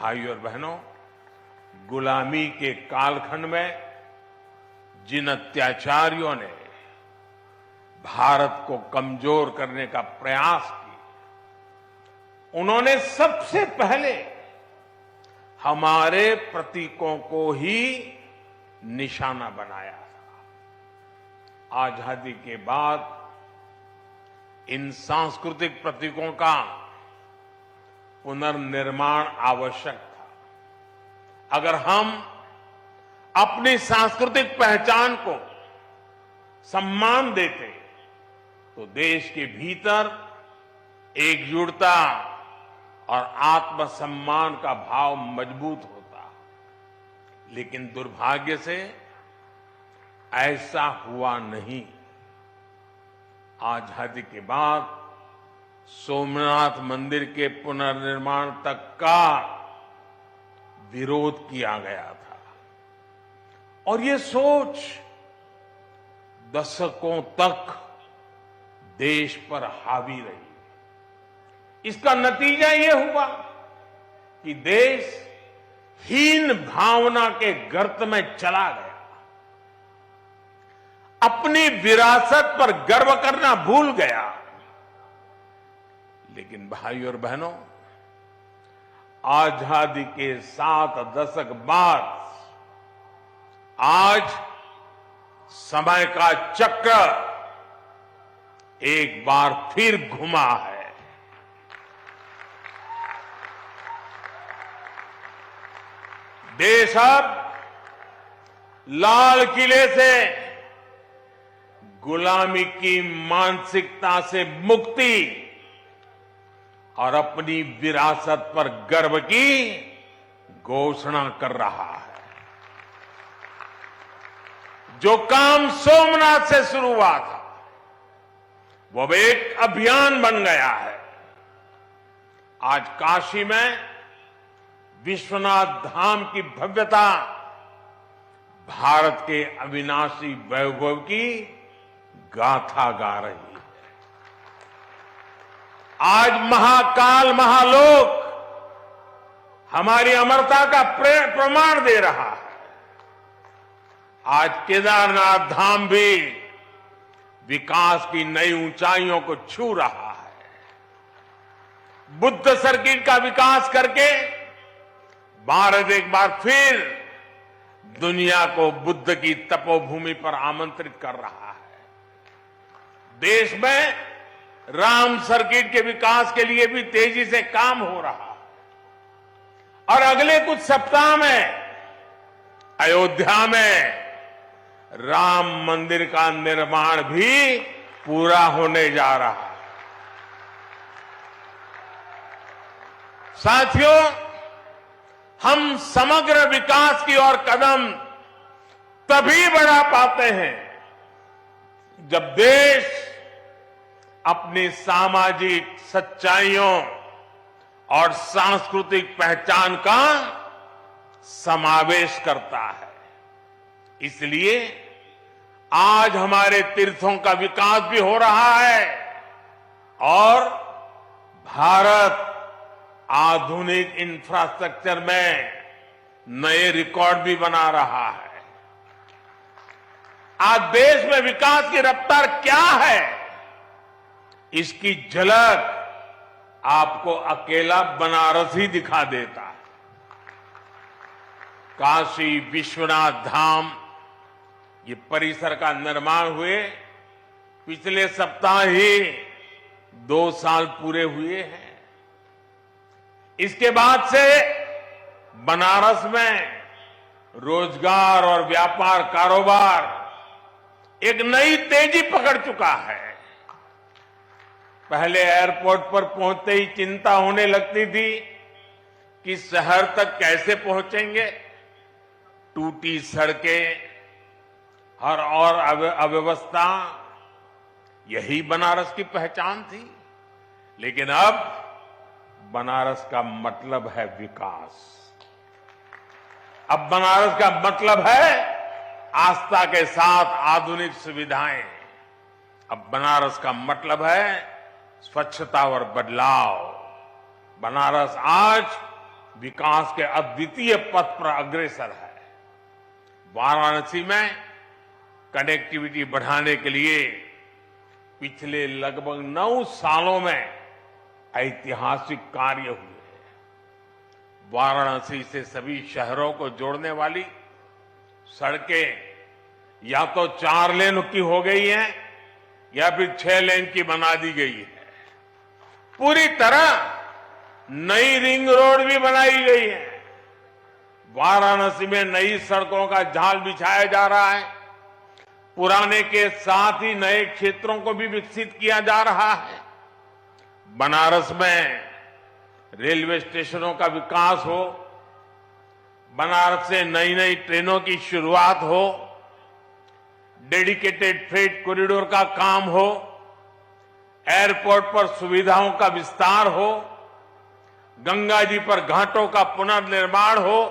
भाइयों और बहनों, गुलामी के कालखंड में जिन अत्याचारियों ने भारत को कमजोर करने का प्रयास किया, उन्होंने सबसे पहले हमारे प्रतीकों को ही निशाना बनाया था। आजादी के बाद इन सांस्कृतिक प्रतीकों का पुनर्निर्माण आवश्यक था। अगर हम अपनी सांस्कृतिक पहचान को सम्मान देते तो देश के भीतर एकजुटता और आत्मसम्मान का भाव मजबूत होता। लेकिन दुर्भाग्य से ऐसा हुआ नहीं। आजादी के बाद सोमनाथ मंदिर के पुनर्निर्माण तक का विरोध किया गया था और ये सोच दशकों तक देश पर हावी रही। इसका नतीजा ये हुआ कि देश हीन भावना के गर्त में चला गया, अपनी विरासत पर गर्व करना भूल गया। लेकिन भाइयों और बहनों, आजादी के 7 दशक बाद आज समय का चक्र एक बार फिर घुमा है। देश अब लाल किले से गुलामी की मानसिकता से मुक्ति और अपनी विरासत पर गर्व की घोषणा कर रहा है। जो काम सोमनाथ से शुरू हुआ था वो अब एक अभियान बन गया है। आज काशी में विश्वनाथ धाम की भव्यता भारत के अविनाशी वैभव की गाथा गा रही है। आज महाकाल महालोक हमारी अमरता का प्रमाण दे रहा है। आज केदारनाथ धाम भी विकास की नई ऊंचाइयों को छू रहा है। बुद्ध सर्किट का विकास करके भारत एक बार फिर दुनिया को बुद्ध की तपोभूमि पर आमंत्रित कर रहा है। देश में राम सर्किट के विकास के लिए भी तेजी से काम हो रहा है और अगले कुछ सप्ताह में अयोध्या में राम मंदिर का निर्माण भी पूरा होने जा रहा है। साथियों, हम समग्र विकास की ओर कदम तभी बढ़ा पाते हैं जब देश अपनी सामाजिक सच्चाइयों और सांस्कृतिक पहचान का समावेश करता है। इसलिए आज हमारे तीर्थों का विकास भी हो रहा है और भारत आधुनिक इंफ्रास्ट्रक्चर में नए रिकॉर्ड भी बना रहा है। आज देश में विकास की रफ्तार क्या है, इसकी झलक आपको अकेला बनारस ही दिखा देता है। काशी विश्वनाथ धाम ये परिसर का निर्माण हुए पिछले सप्ताह ही 2 साल पूरे हुए हैं। इसके बाद से बनारस में रोजगार और व्यापार कारोबार एक नई तेजी पकड़ चुका है। पहले एयरपोर्ट पर पहुंचते ही चिंता होने लगती थी कि शहर तक कैसे पहुंचेंगे। टूटी सड़कें और अव्यवस्था, यही बनारस की पहचान थी। लेकिन अब बनारस का मतलब है विकास। अब बनारस का मतलब है आस्था के साथ आधुनिक सुविधाएं। अब बनारस का मतलब है स्वच्छता और बदलाव। बनारस आज विकास के अद्वितीय पथ पर अग्रसर है। वाराणसी में कनेक्टिविटी बढ़ाने के लिए पिछले लगभग 9 सालों में ऐतिहासिक कार्य हुए हैं। वाराणसी से सभी शहरों को जोड़ने वाली सड़कें या तो 4 लेन की हो गई हैं या फिर 6 लेन की बना दी गई है। पूरी तरह नई रिंग रोड भी बनाई गई है। वाराणसी में नई सड़कों का जाल बिछाया जा रहा है। पुराने के साथ ही नए क्षेत्रों को भी विकसित किया जा रहा है। बनारस में रेलवे स्टेशनों का विकास हो, बनारस से नई नई ट्रेनों की शुरुआत हो, डेडिकेटेड फ्रेट कॉरिडोर का काम हो, एयरपोर्ट पर सुविधाओं का विस्तार हो, गंगा जी पर घाटों का पुनर्निर्माण हो,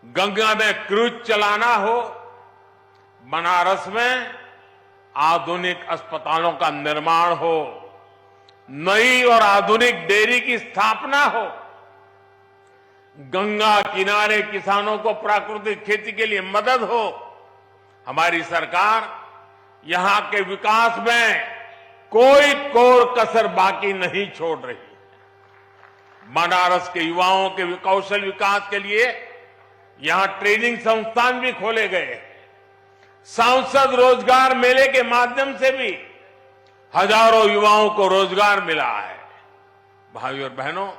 गंगा में क्रूज चलाना हो, बनारस में आधुनिक अस्पतालों का निर्माण हो, नई और आधुनिक डेयरी की स्थापना हो, गंगा किनारे किसानों को प्राकृतिक खेती के लिए मदद हो। हमारी सरकार यहां के विकास में कोई कोर कसर बाकी नहीं छोड़ रही। बनारस के युवाओं के कौशल विकास के लिए यहां ट्रेनिंग संस्थान भी खोले गए। सांसद रोजगार मेले के माध्यम से भी हजारों युवाओं को रोजगार मिला है। भाइयों और बहनों,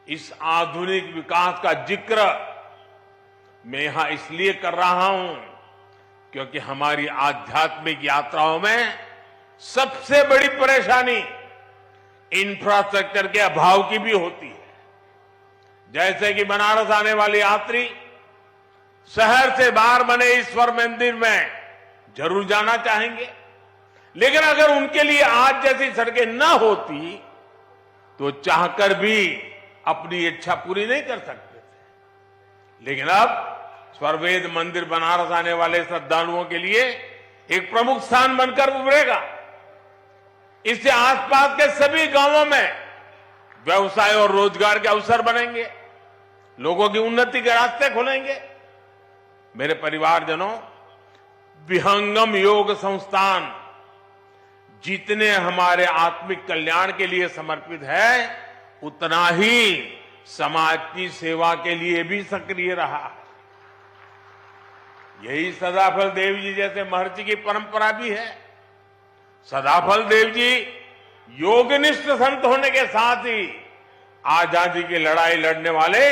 इस आधुनिक विकास का जिक्र मैं यहां इसलिए कर रहा हूं क्योंकि हमारी आध्यात्मिक यात्राओं में सबसे बड़ी परेशानी इंफ्रास्ट्रक्चर के अभाव की भी होती है। जैसे कि बनारस आने वाले यात्री शहर से बाहर बने ईश्वर मंदिर में जरूर जाना चाहेंगे, लेकिन अगर उनके लिए आज जैसी सड़कें न होती तो चाहकर भी अपनी इच्छा पूरी नहीं कर सकते थे। लेकिन अब स्वर्वेद मंदिर बनारस आने वाले श्रद्धालुओं के लिए एक प्रमुख स्थान बनकर उभरेगा। इससे आसपास के सभी गांवों में व्यवसाय और रोजगार के अवसर बनेंगे, लोगों की उन्नति के रास्ते खुलेंगे। मेरे परिवारजनों, विहंगम योग संस्थान जितने हमारे आत्मिक कल्याण के लिए समर्पित है, उतना ही समाज की सेवा के लिए भी सक्रिय रहा है। यही सदाफल देव जी जैसे महर्षि की परंपरा भी है। सदाफल देव जी योगनिष्ठ संत होने के साथ ही आजादी की लड़ाई लड़ने वाले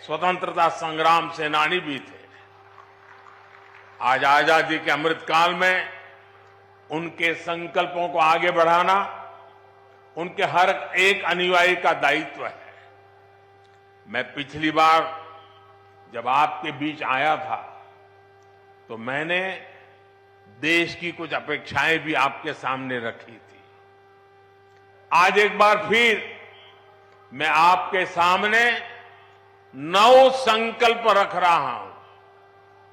स्वतंत्रता संग्राम सेनानी भी थे। आज आजादी के अमृतकाल में उनके संकल्पों को आगे बढ़ाना उनके हर एक अनुयायी का दायित्व है। मैं पिछली बार जब आपके बीच आया था तो मैंने देश की कुछ अपेक्षाएं भी आपके सामने रखी थी। आज एक बार फिर मैं आपके सामने 9 संकल्प रख रहा हूं,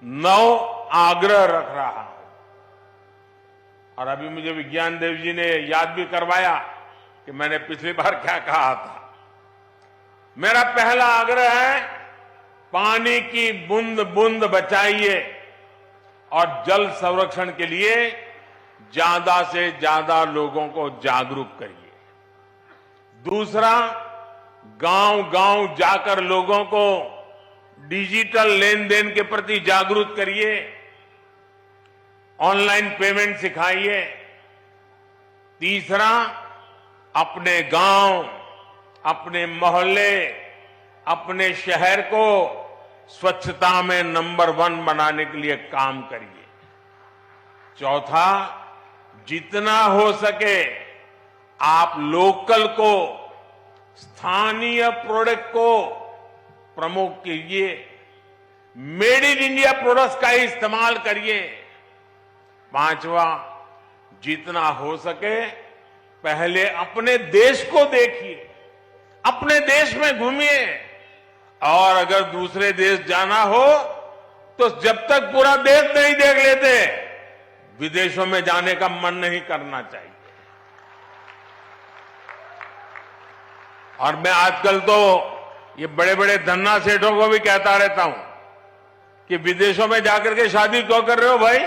9 आग्रह रख रहा हूं। और अभी मुझे विज्ञान देव जी ने याद भी करवाया कि मैंने पिछली बार क्या कहा था। मेरा पहला आग्रह है, पानी की बूंद बूंद बचाइए और जल संरक्षण के लिए ज्यादा से ज्यादा लोगों को जागरूक करिए। दूसरा, गांव-गांव जाकर लोगों को डिजिटल लेन देन के प्रति जागरूक करिए, ऑनलाइन पेमेंट सिखाइए। तीसरा, अपने गांव, अपने मोहल्ले, अपने शहर को स्वच्छता में नंबर 1 बनाने के लिए काम करिए। चौथा, जितना हो सके आप लोकल को, स्थानीय प्रोडक्ट को प्रमोट कीजिए, मेड इन इंडिया प्रोडक्ट्स का इस्तेमाल करिए। पांचवा, जितना हो सके पहले अपने देश को देखिए, अपने देश में घूमिए, और अगर दूसरे देश जाना हो तो जब तक पूरा देश नहीं देख लेते, विदेशों में जाने का मन नहीं करना चाहिए। और मैं आजकल तो ये बड़े बड़े धन्ना सेठों को भी कहता रहता हूं कि विदेशों में जाकर के शादी क्यों कर रहे हो भाई?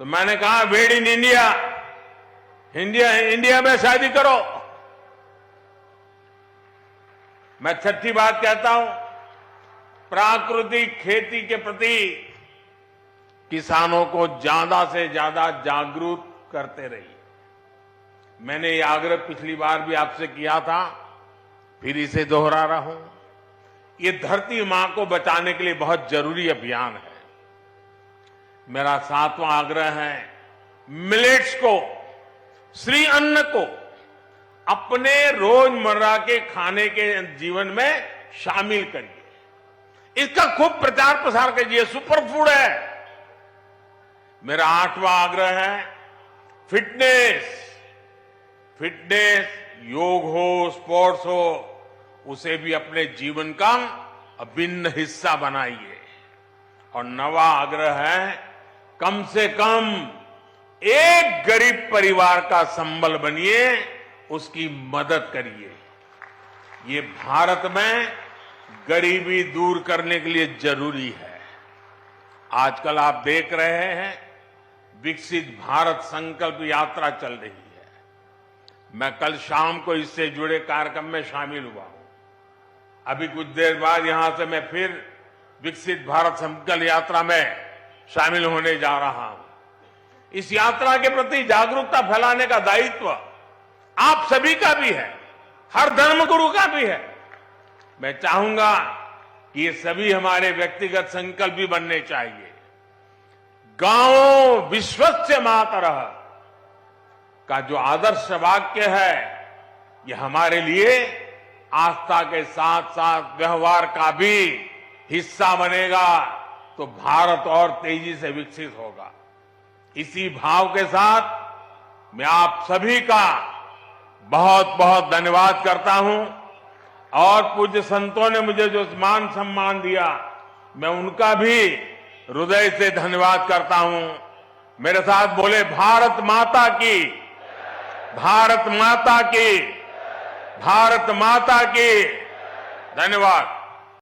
तो मैंने कहा मेड इन इंडिया, इंडिया में शादी करो। मैं छठी बात कहता हूं, प्राकृतिक खेती के प्रति किसानों को ज्यादा से ज्यादा जागरूक करते रहिए। मैंने ये आग्रह पिछली बार भी आपसे किया था, फिर इसे दोहरा रहा हूं। ये धरती मां को बचाने के लिए बहुत जरूरी अभियान है। मेरा 7वां आग्रह है, मिलेट्स को, श्री अन्न को अपने रोजमर्रा के खाने के जीवन में शामिल करिए। इसका खूब प्रचार प्रसार कीजिए, सुपर फूड है। मेरा 8वां आग्रह है, फिटनेस, योग हो, स्पोर्ट्स हो, उसे भी अपने जीवन का अभिन्न हिस्सा बनाइए। और 9वां आग्रह है, कम से कम एक गरीब परिवार का संबल बनिए, उसकी मदद करिए। ये भारत में गरीबी दूर करने के लिए जरूरी है। आजकल आप देख रहे हैं, विकसित भारत संकल्प यात्रा चल रही है। मैं कल शाम को इससे जुड़े कार्यक्रम में शामिल हुआ हूं। अभी कुछ देर बाद यहां से मैं फिर विकसित भारत संकल्प यात्रा में शामिल होने जा रहा हूं। इस यात्रा के प्रति जागरूकता फैलाने का दायित्व आप सभी का भी है, हर धर्मगुरु का भी है। मैं चाहूंगा कि ये सभी हमारे व्यक्तिगत संकल्प भी बनने चाहिए। गांव विश्वस्य मातरः का जो आदर्श वाक्य है, ये हमारे लिए आस्था के साथ साथ व्यवहार का भी हिस्सा बनेगा, तो भारत और तेजी से विकसित होगा। इसी भाव के साथ मैं आप सभी का बहुत बहुत धन्यवाद करता हूं। और पूज्य संतों ने मुझे जो मान सम्मान दिया, मैं उनका भी हृदय से धन्यवाद करता हूं। मेरे साथ बोले, भारत माता की, भारत माता की, भारत माता की। धन्यवाद।